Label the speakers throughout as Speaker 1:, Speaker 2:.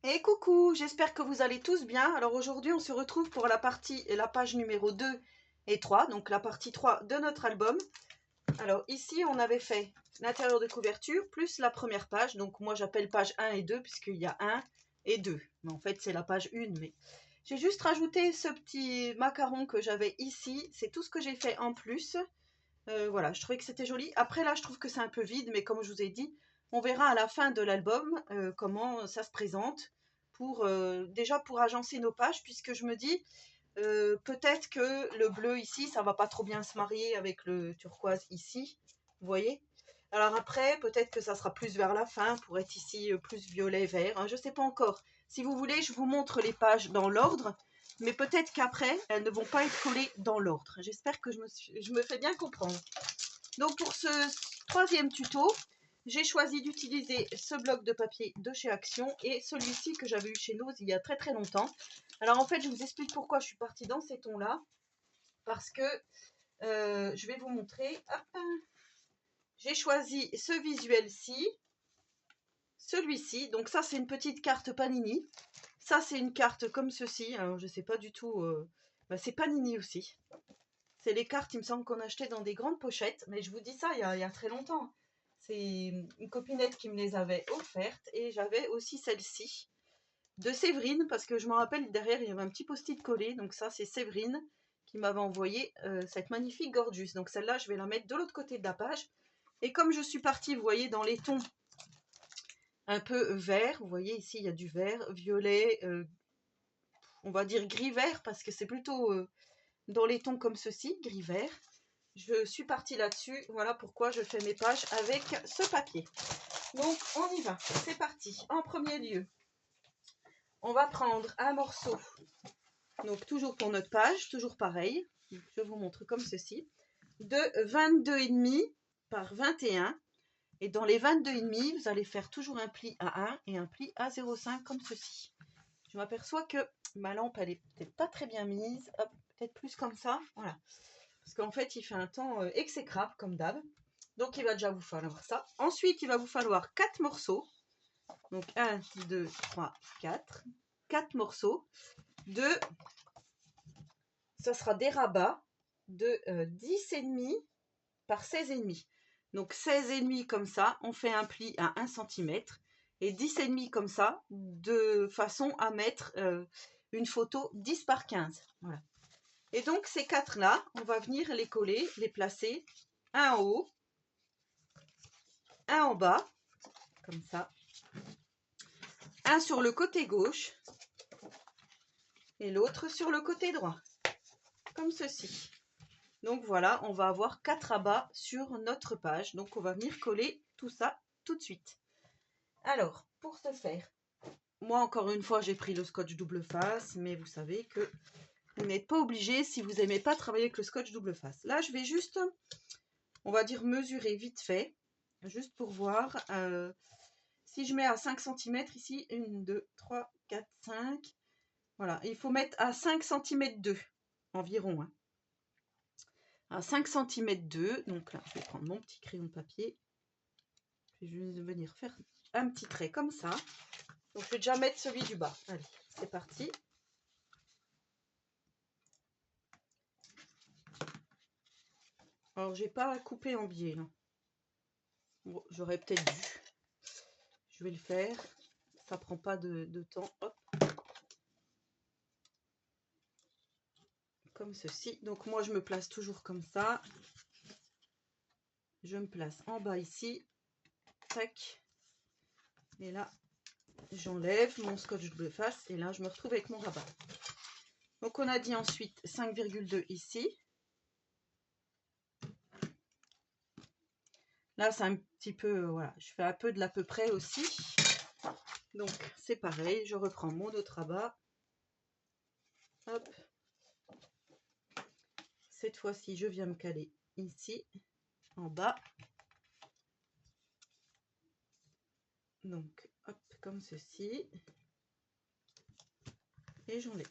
Speaker 1: Et coucou, j'espère que vous allez tous bien. Alors aujourd'hui, on se retrouve pour la page numéro 2 et 3, donc la partie 3 de notre album. Alors ici, on avait fait l'intérieur de couverture plus la première page. Donc moi, j'appelle page 1 et 2 puisqu'il y a 1 et 2. Mais en fait, c'est la page 1. Mais j'ai juste rajouté ce petit macaron que j'avais ici. C'est tout ce que j'ai fait en plus. Voilà, je trouvais que c'était joli. Après là, je trouve que c'est un peu vide, mais comme je vous ai dit, on verra à la fin de l'album comment ça se présente déjà pour agencer nos pages, puisque je me dis peut-être que le bleu ici, ça va pas trop bien se marier avec le turquoise ici, vous voyez. Alors après, peut-être que ça sera plus vers la fin pour être ici plus violet, vert, hein, je sais pas encore. Si vous voulez, je vous montre les pages dans l'ordre, mais peut-être qu'après, elles ne vont pas être collées dans l'ordre. J'espère que je me fais bien comprendre. Donc pour ce troisième tuto, j'ai choisi d'utiliser ce bloc de papier de chez Action et celui-ci que j'avais eu chez Nose il y a très très longtemps. Alors en fait, je vous explique pourquoi je suis partie dans ces tons-là. Parce que je vais vous montrer. J'ai choisi ce visuel-ci, celui-ci. Donc ça, c'est une petite carte Panini. Ça, c'est une carte comme ceci. Alors, je ne sais pas du tout. C'est Panini aussi. C'est les cartes, il me semble qu'on achetait dans des grandes pochettes. Mais je vous dis ça il y a très longtemps. C'est une copinette qui me les avait offertes. Et j'avais aussi celle-ci de Séverine. Parce que je me rappelle, derrière, il y avait un petit post-it collé. Donc ça, c'est Séverine qui m'avait envoyé cette magnifique Gorgeous. Donc celle-là, je vais la mettre de l'autre côté de la page. Et comme je suis partie, vous voyez, dans les tons un peu vert, vous voyez ici il y a du vert, violet, on va dire gris-vert parce que c'est plutôt dans les tons comme ceci, gris-vert. Je suis partie là-dessus, voilà pourquoi je fais mes pages avec ce papier. Donc on y va, c'est parti. En premier lieu, on va prendre un morceau, donc toujours pour notre page, toujours pareil, je vous montre comme ceci, de 22,5 par 21. Et dans les 22,5, vous allez faire toujours un pli à 1 et un pli à 0,5 comme ceci. Je m'aperçois que ma lampe, elle est peut-être pas très bien mise. Hop, peut-être plus comme ça. Voilà. Parce qu'en fait, il fait un temps exécrable comme d'hab. Donc, il va déjà vous falloir ça. Ensuite, il va vous falloir 4 morceaux. Donc, 1, 2, 3, 4. 4 morceaux de... Ça sera des rabats de 10,5 par 16,5. Donc 16,5 comme ça, on fait un pli à 1 cm et 10,5 comme ça, de façon à mettre une photo 10 par 15. Voilà. Et donc ces quatre-là, on va venir les coller, les placer, un en haut, un en bas, comme ça, un sur le côté gauche et l'autre sur le côté droit, comme ceci. Donc voilà, on va avoir 4 rabats sur notre page. Donc on va venir coller tout ça tout de suite. Alors, pour ce faire, moi encore une fois j'ai pris le scotch double face, mais vous savez que vous n'êtes pas obligé si vous n'aimez pas travailler avec le scotch double face. Là je vais juste, on va dire mesurer vite fait, juste pour voir. Si je mets à 5 cm ici, 1, 2, 3, 4, 5, voilà, il faut mettre à 5 cm 2 environ. Hein. À 5 cm 2, donc là je vais prendre mon petit crayon de papier, je vais juste venir faire un petit trait comme ça. Donc je vais déjà mettre celui du bas. Allez, c'est parti. Alors j'ai pas coupé en biais là. Bon, j'aurais peut-être dû. Je vais le faire. Ça prend pas de temps. Hop. Comme ceci. Donc moi je me place toujours comme ça. Je me place en bas ici. Tac. Et là, j'enlève mon scotch double face. Et là, je me retrouve avec mon rabat. Donc on a dit ensuite 5,2 ici. Là, c'est un petit peu, voilà, je fais un peu de l'à peu près aussi. Donc, c'est pareil, je reprends mon autre rabat. Hop. Cette fois-ci, je viens me caler ici, en bas. Donc, hop, comme ceci. Et j'enlève.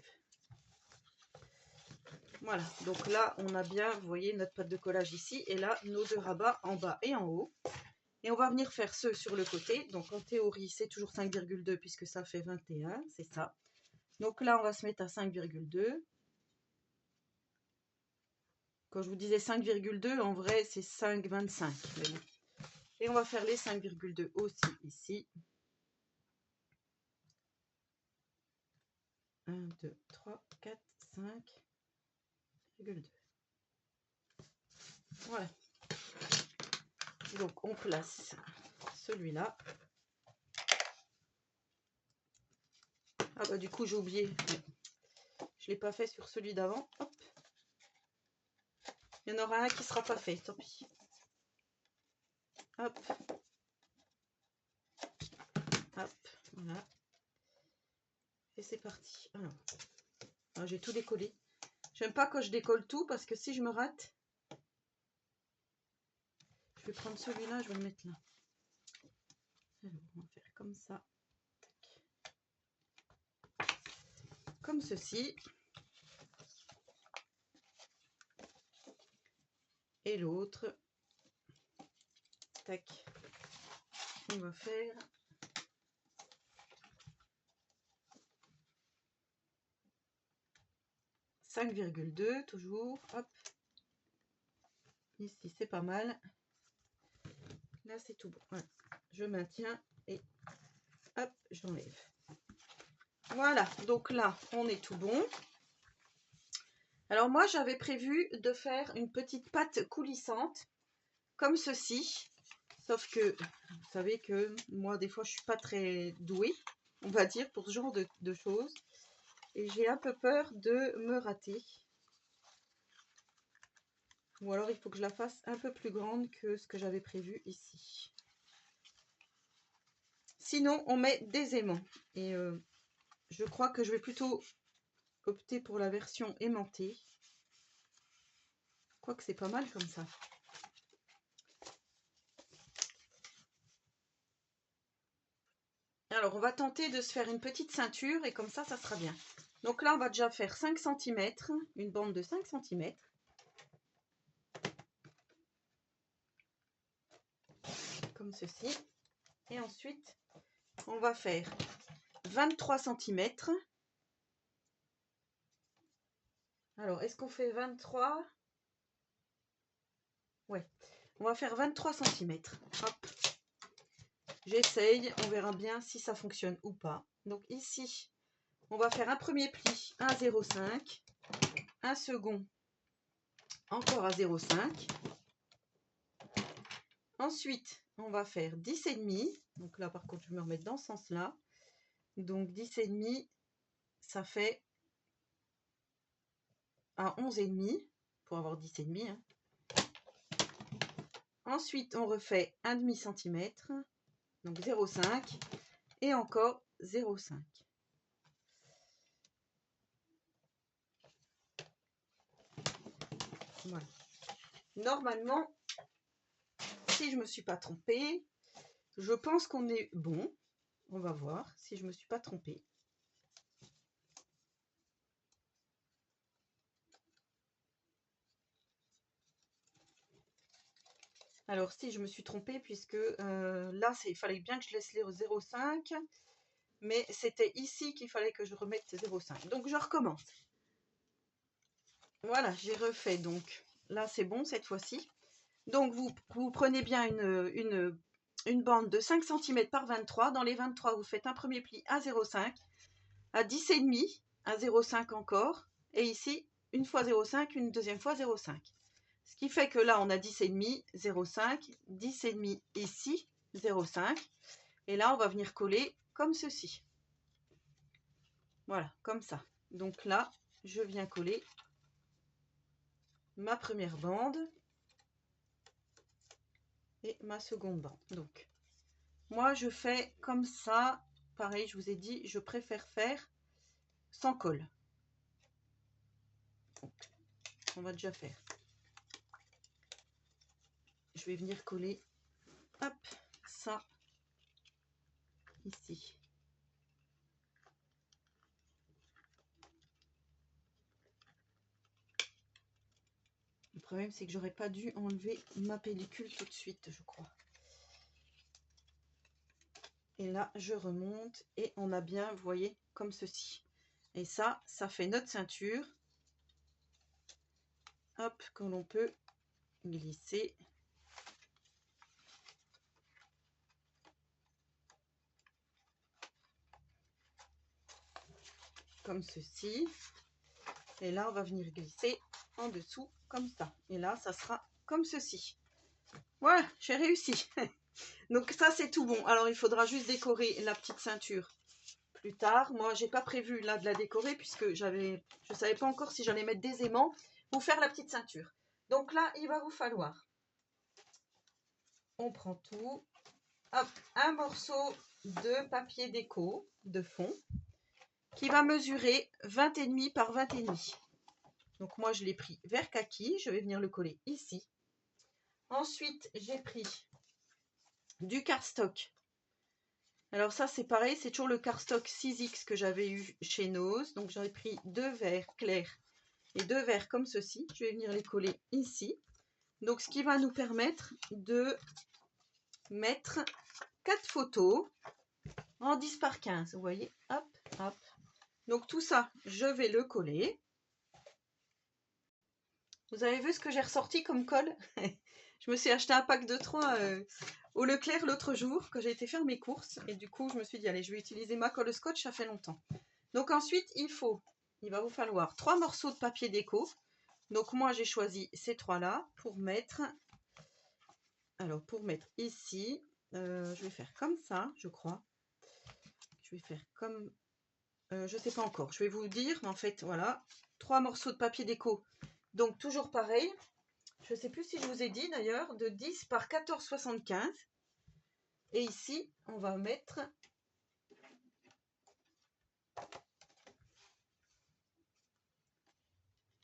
Speaker 1: Voilà, donc là, on a bien, vous voyez, notre pâte de collage ici. Et là, nos deux rabats en bas et en haut. Et on va venir faire ceux sur le côté. Donc en théorie, c'est toujours 5,2 puisque ça fait 21, c'est ça. Donc là, on va se mettre à 5,2. Quand je vous disais 5,2, en vrai, c'est 5,25. Bon. Et on va faire les 5,2 aussi ici. 1, 2, 3, 4, 5,2. Voilà. Donc on place celui-là. Ah bah du coup j'ai oublié. Je ne l'ai pas fait sur celui d'avant. Hop. Il y en aura un qui ne sera pas fait, tant pis. Hop. Hop. Voilà. Et c'est parti. Alors j'ai tout décollé. J'aime pas quand je décolle tout parce que si je me rate, je vais prendre celui-là, je vais le mettre là. Alors, on va faire comme ça. Comme ceci. Et l'autre. Tac. On va faire 5,2 toujours. Hop. Ici, c'est pas mal. Là, c'est tout bon. Voilà. Je maintiens et hop, j'enlève. Voilà, donc là, on est tout bon. Alors moi, j'avais prévu de faire une petite pâte coulissante, comme ceci. Sauf que, vous savez que moi, des fois, je suis pas très douée, on va dire, pour ce genre de choses. Et j'ai un peu peur de me rater. Ou alors, il faut que je la fasse un peu plus grande que ce que j'avais prévu ici. Sinon, on met des aimants. Et je crois que je vais plutôt opter pour la version aimantée. Quoique c'est pas mal comme ça. Alors, on va tenter de se faire une petite ceinture et comme ça, ça sera bien. Donc là, on va déjà faire 5 cm, une bande de 5 cm. Comme ceci. Et ensuite, on va faire 23 cm. Alors, est-ce qu'on fait 23? Ouais, on va faire 23 cm. Hop. J'essaye, on verra bien si ça fonctionne ou pas. Donc ici, on va faire un premier pli à 0,5, un second encore à 0,5. Ensuite, on va faire 10,5. Donc là, par contre, je vais me remettre dans ce sens-là. Donc 10,5, ça fait à 11,5 pour avoir 10,5. Hein. Ensuite, on refait un demi centimètre, donc 0,5 et encore 0,5. Voilà. Normalement, si je ne me suis pas trompée, je pense qu'on est bon. On va voir si je ne me suis pas trompée. Alors si je me suis trompée puisque là il fallait bien que je laisse les 0,5 mais c'était ici qu'il fallait que je remette 0,5. Donc je recommence. Voilà, j'ai refait donc. Là c'est bon cette fois-ci. Donc vous prenez bien une bande de 5 cm par 23. Dans les 23, vous faites un premier pli à 0,5, à 10,5, à 0,5 encore. Et ici, une fois 0,5, une deuxième fois 0,5. Ce qui fait que là, on a 10,5, 0,5, 10,5 ici, 0,5. Et là, on va venir coller comme ceci. Voilà, comme ça. Donc là, je viens coller ma première bande et ma seconde bande. Donc, moi, je fais comme ça. Pareil, je vous ai dit, je préfère faire sans colle. Donc, on va déjà faire. Je vais venir coller, hop, ça, ici. Le problème, c'est que j'aurais pas dû enlever ma pellicule tout de suite, je crois. Et là, je remonte et on a bien, vous voyez, comme ceci. Et ça fait notre ceinture. Hop, que l'on peut glisser. Comme ceci. Et là, on va venir glisser en dessous, comme ça. Et là, ça sera comme ceci. Voilà, j'ai réussi. Donc ça, c'est tout bon. Alors, il faudra juste décorer la petite ceinture plus tard. Moi, j'ai pas prévu là de la décorer puisque je savais pas encore si j'allais mettre des aimants pour faire la petite ceinture. Donc là, il va vous falloir, on prend tout, hop, un morceau de papier déco de fond qui va mesurer 20,5 par 20,5. Donc moi, je l'ai pris vert kaki. Je vais venir le coller ici. Ensuite, j'ai pris du cardstock. Alors ça, c'est pareil, c'est toujours le cardstock 6X que j'avais eu chez Nose. Donc j'en ai pris 2 verts clairs et 2 verts comme ceci. Je vais venir les coller ici. Donc ce qui va nous permettre de mettre 4 photos en 10 par 15. Vous voyez, hop, hop. Donc tout ça, je vais le coller. Vous avez vu ce que j'ai ressorti comme colle? Je me suis acheté un pack de 3 au Leclerc l'autre jour, quand j'ai été faire mes courses. Et du coup, je me suis dit, allez, je vais utiliser ma colle scotch, ça fait longtemps. Donc ensuite, il va vous falloir 3 morceaux de papier déco. Donc moi, j'ai choisi ces 3-là pour mettre... Alors, pour mettre ici, je vais faire comme ça, je crois. Je vais faire comme... je ne sais pas encore, je vais vous dire, mais en fait, voilà. 3 morceaux de papier déco. Donc, toujours pareil. Je ne sais plus si je vous ai dit d'ailleurs, de 10 par 14,75. Et ici, on va mettre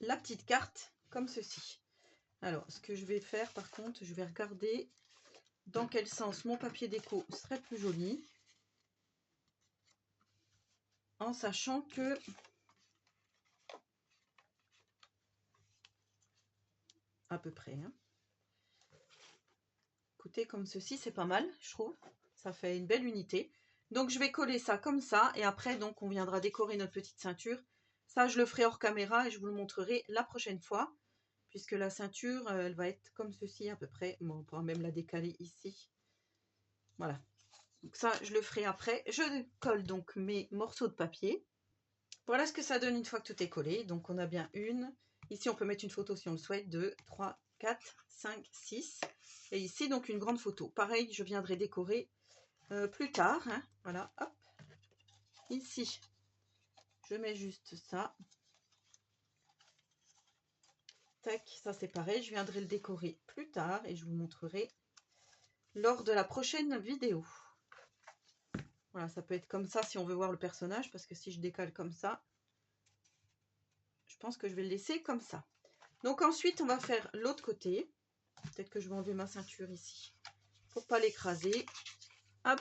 Speaker 1: la petite carte comme ceci. Alors, ce que je vais faire par contre, je vais regarder dans quel sens mon papier déco serait plus joli. En sachant que à peu près. Hein. Écoutez, comme ceci, c'est pas mal, je trouve. Ça fait une belle unité. Donc, je vais coller ça comme ça. Et après, donc, on viendra décorer notre petite ceinture. Ça, je le ferai hors caméra et je vous le montrerai la prochaine fois. Puisque la ceinture, elle va être comme ceci à peu près. Bon, on pourra même la décaler ici. Voilà. Donc ça, je le ferai après. Je colle donc mes morceaux de papier. Voilà ce que ça donne une fois que tout est collé. Donc, on a bien une. Ici, on peut mettre une photo si on le souhaite. 2, 3, 4, 5, 6. Et ici, donc, une grande photo. Pareil, je viendrai décorer plus tard. Hein. Voilà, hop. Ici, je mets juste ça. Tac, ça c'est pareil. Je viendrai le décorer plus tard et je vous montrerai lors de la prochaine vidéo. Voilà, ça peut être comme ça si on veut voir le personnage. Parce que si je décale comme ça, je pense que je vais le laisser comme ça. Donc ensuite, on va faire l'autre côté. Peut-être que je vais enlever ma ceinture ici pour pas l'écraser. Hop.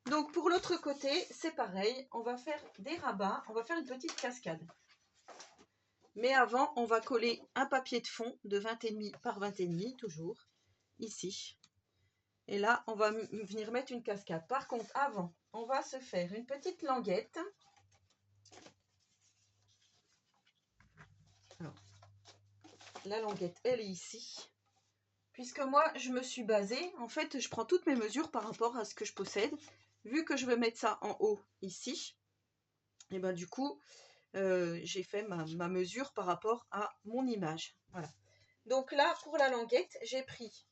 Speaker 1: Donc pour l'autre côté, c'est pareil. On va faire des rabats. On va faire une petite cascade. Mais avant, on va coller un papier de fond de 20,5 par 20,5, toujours, ici. Et là, on va venir mettre une cascade. Par contre, avant, on va se faire une petite languette. Alors, la languette, elle est ici. Puisque moi, je me suis basée, en fait, je prends toutes mes mesures par rapport à ce que je possède. Vu que je vais mettre ça en haut, ici, et ben du coup, j'ai fait ma mesure par rapport à mon image. Voilà. Donc là, pour la languette, j'ai pris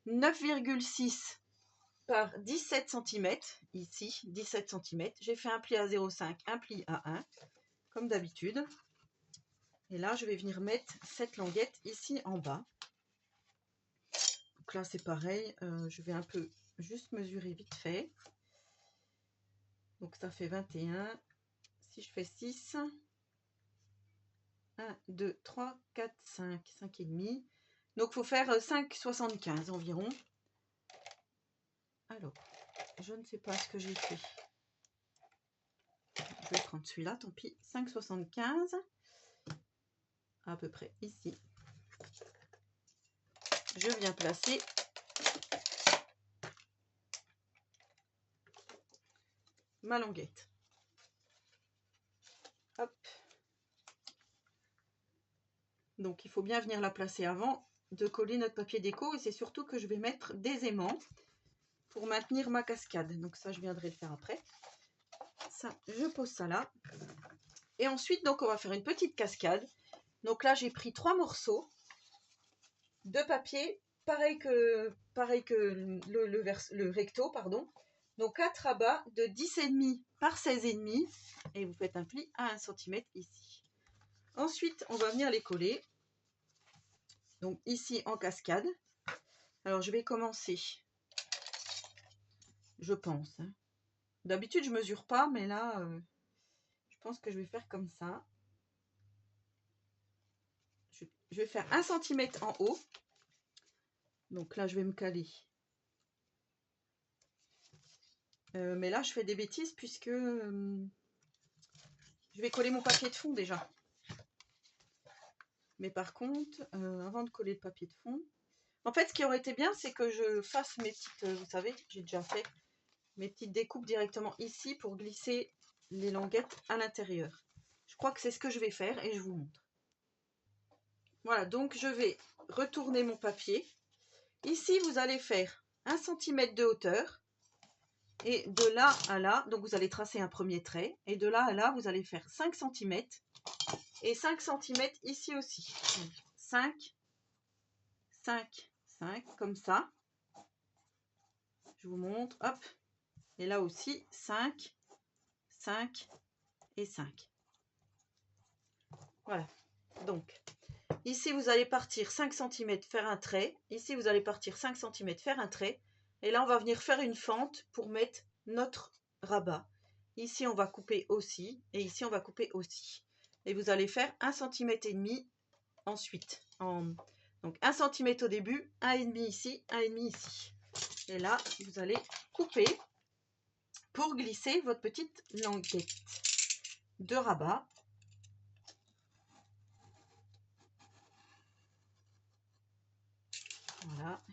Speaker 1: 9,6 par 17 cm, ici, 17 cm. J'ai fait un pli à 0,5, un pli à 1, comme d'habitude. Et là, je vais venir mettre cette languette ici en bas. Donc là, c'est pareil, je vais un peu juste mesurer vite fait. Donc ça fait 21. Si je fais 6, 1, 2, 3, 4, 5, 5,5. Donc il faut faire 5,75 environ. Alors, je ne sais pas ce que j'ai fait. Je vais prendre celui-là, tant pis. 5,75 à peu près ici. Je viens placer ma languette. Hop. Donc il faut bien venir la placer avant de coller notre papier déco, et c'est surtout que je vais mettre des aimants pour maintenir ma cascade. Donc ça, je viendrai le faire après. Ça, je pose ça là. Et ensuite, donc on va faire une petite cascade. Donc là, j'ai pris 3 morceaux de papier, pareil que le recto, pardon. Donc 4 rabats de 10,5 par 16,5 et vous faites un pli à 1 cm ici. Ensuite, on va venir les coller. Donc ici en cascade. Alors je vais commencer, je pense. D'habitude je mesure pas, mais là je pense que je vais faire comme ça. Je vais faire 1 cm en haut. Donc là je vais me caler. Mais là je fais des bêtises puisque je vais coller mon papier de fond déjà. Mais par contre, avant de coller le papier de fond, en fait ce qui aurait été bien, c'est que je fasse mes petites, vous savez, j'ai déjà fait mes petites découpes directement ici pour glisser les languettes à l'intérieur. Je crois que c'est ce que je vais faire et je vous montre. Voilà, donc je vais retourner mon papier. Ici, vous allez faire 1 cm de hauteur. Et de là à là, donc vous allez tracer un premier trait. Et de là à là, vous allez faire 5 cm. Et 5 cm ici aussi. Donc 5, 5, 5, comme ça. Je vous montre, hop. Et là aussi, 5, 5 et 5. Voilà. Donc, ici, vous allez partir 5 cm, faire un trait. Ici, vous allez partir 5 cm, faire un trait. Et là, on va venir faire une fente pour mettre notre rabat. Ici, on va couper aussi. Et ici, on va couper aussi. Et vous allez faire 1,5 cm ensuite. Donc, 1 cm au début, 1,5 ici, 1,5 ici. Et là, vous allez couper pour glisser votre petite languette de rabat. Voilà.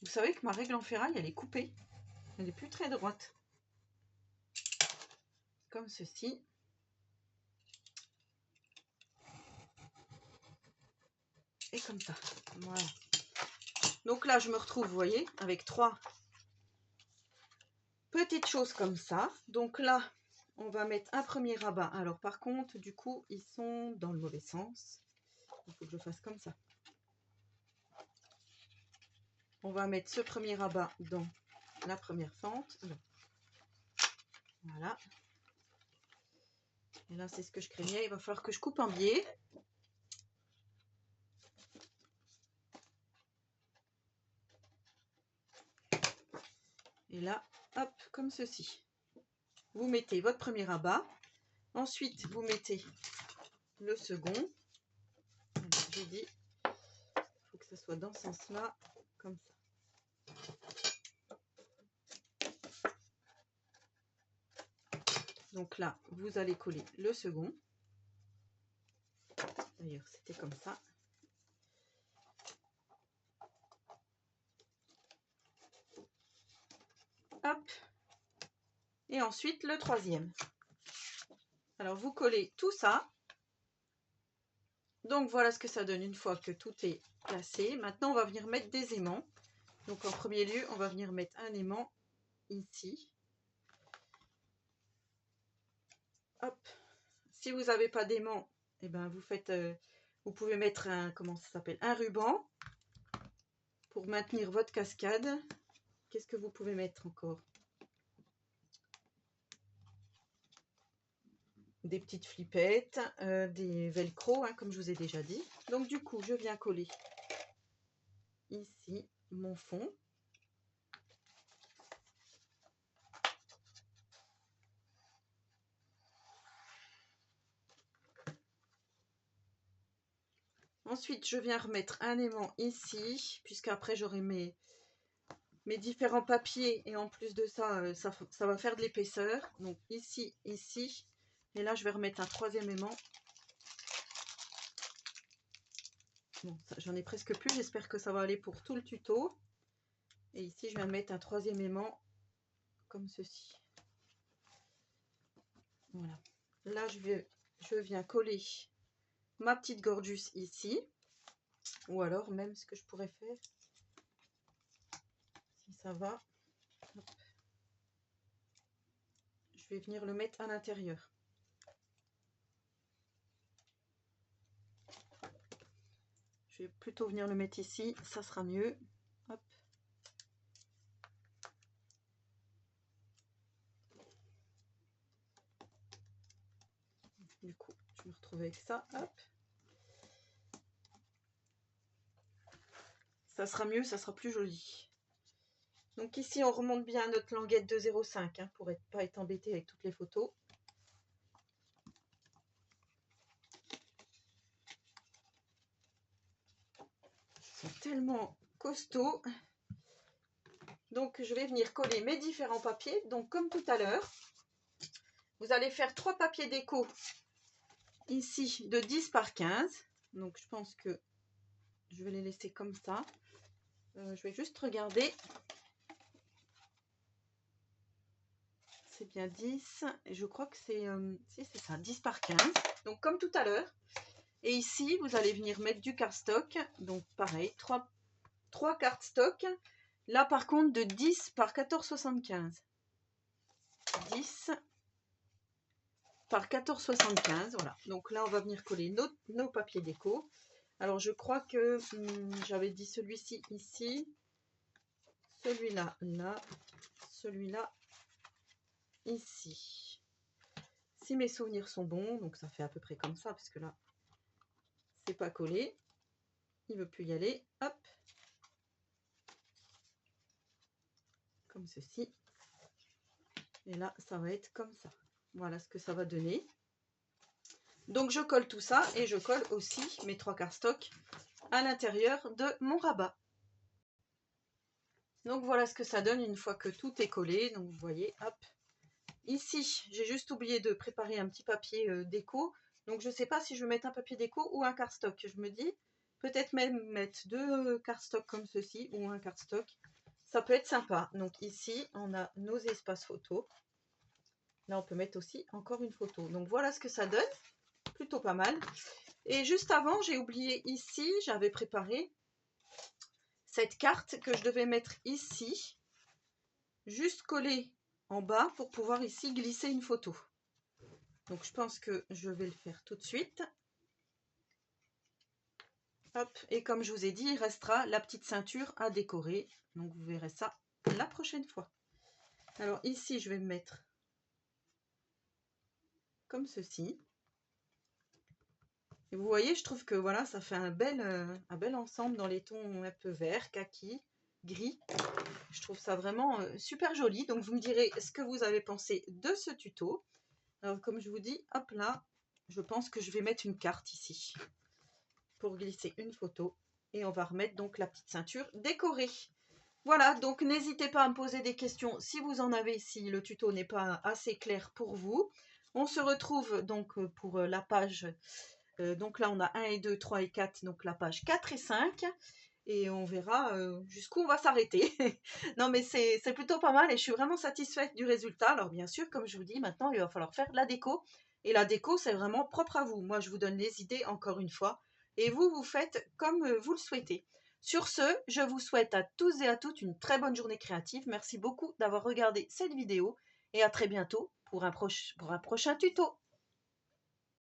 Speaker 1: Vous savez que ma règle en ferraille, elle est coupée. Elle n'est plus très droite. Comme ceci. Et comme ça. Voilà. Donc là, je me retrouve, vous voyez, avec 3 petites choses comme ça. Donc là, on va mettre un premier rabat. Alors par contre, du coup, ils sont dans le mauvais sens. Il faut que je fasse comme ça. On va mettre ce premier rabat dans la première fente. Voilà. Et là, c'est ce que je craignais. Il va falloir que je coupe un biais. Et là, hop, comme ceci. Vous mettez votre premier rabat. Ensuite, vous mettez le second. J'ai dit, il faut que ça soit dans ce sens-là, comme ça. Donc là, vous allez coller le second. D'ailleurs, c'était comme ça. Hop. Et ensuite, le troisième. Alors, vous collez tout ça. Donc, voilà ce que ça donne une fois que tout est placé. Maintenant, on va venir mettre des aimants. Donc, en premier lieu, on va venir mettre un aimant ici. Hop. Si vous n'avez pas d'aimant, eh ben, vous faites... vous pouvez mettre un... Comment ça s'appelle? Un ruban. Pour maintenir votre cascade. Qu'est-ce que vous pouvez mettre encore? Des petites flippettes, des velcro, hein, comme je vous ai déjà dit. Donc du coup, je viens coller ici mon fond. Ensuite, je viens remettre un aimant ici, puisqu'après j'aurai mes différents papiers. Et en plus de ça, ça va faire de l'épaisseur. Donc ici, ici. Et là, je vais remettre un troisième aimant. Bon, j'en ai presque plus. J'espère que ça va aller pour tout le tuto. Et ici, je viens mettre un troisième aimant comme ceci. Voilà. Là, je viens coller ma petite gorgeous ici. Ou alors, même ce que je pourrais faire, si ça va, hop, je vais venir le mettre à l'intérieur. Je vais plutôt venir le mettre ici, ça sera mieux. Hop. Du coup, je me retrouve avec ça. Hop. Ça sera mieux, ça sera plus joli. Donc ici, on remonte bien notre languette de 0,5 hein, pour pas être embêté avec toutes les photos. Ils sont tellement costauds. Donc, je vais venir coller mes différents papiers. Donc, comme tout à l'heure, vous allez faire 3 papiers déco ici de 10 par 15. Donc, je pense que je vais les laisser comme ça. Je vais juste regarder. C'est bien 10. Et je crois que c'est si, c'est ça, 10 par 15. Donc, comme tout à l'heure. Et ici, vous allez venir mettre du cardstock. Donc, pareil, 3 cardstock. Là, par contre, de 10 par 14,75. 10 par 14,75. Voilà. Donc là, on va venir coller nos papiers déco. Alors, je crois que j'avais dit celui-ci ici. Celui-là, là. Celui-là, ici. Si mes souvenirs sont bons, donc ça fait à peu près comme ça, parce que là, c'est pas collé. Il veut plus y aller. Hop. Comme ceci. Et là, ça va être comme ça. Voilà ce que ça va donner. Donc, je colle tout ça et je colle aussi mes 3 cardstock à l'intérieur de mon rabat. Donc, voilà ce que ça donne une fois que tout est collé. Donc, vous voyez, hop. Ici, j'ai juste oublié de préparer un petit papier déco. Donc, je ne sais pas si je vais mettre un papier déco ou un cardstock. Je me dis, peut-être même mettre 2 cardstock comme ceci ou un cardstock. Ça peut être sympa. Donc, ici, on a nos espaces photos. Là, on peut mettre aussi encore une photo. Donc, voilà ce que ça donne. Plutôt pas mal. Et juste avant, j'ai oublié ici, j'avais préparé cette carte que je devais mettre ici. Juste coller en bas pour pouvoir ici glisser une photo. Donc, je pense que je vais le faire tout de suite. Hop. Et comme je vous ai dit, il restera la petite ceinture à décorer. Donc, vous verrez ça la prochaine fois. Alors, ici, je vais me mettre comme ceci. Et vous voyez, je trouve que voilà, ça fait un bel ensemble dans les tons un peu vert, kaki, gris. Je trouve ça vraiment super joli. Donc, vous me direz ce que vous avez pensé de ce tuto. Alors, comme je vous dis, hop là, je pense que je vais mettre une carte ici pour glisser une photo. Et on va remettre donc la petite ceinture décorée. Voilà, donc n'hésitez pas à me poser des questions si vous en avez, si le tuto n'est pas assez clair pour vous. On se retrouve donc pour la page, donc là on a 1 et 2, 3 et 4, donc la page 4 et 5. Et on verra jusqu'où on va s'arrêter. Non mais c'est plutôt pas mal et je suis vraiment satisfaite du résultat. Alors bien sûr, comme je vous dis, maintenant il va falloir faire la déco. Et la déco, c'est vraiment propre à vous. Moi, je vous donne les idées encore une fois. Et vous, vous faites comme vous le souhaitez. Sur ce, je vous souhaite à tous et à toutes une très bonne journée créative. Merci beaucoup d'avoir regardé cette vidéo. Et à très bientôt pour un prochain tuto.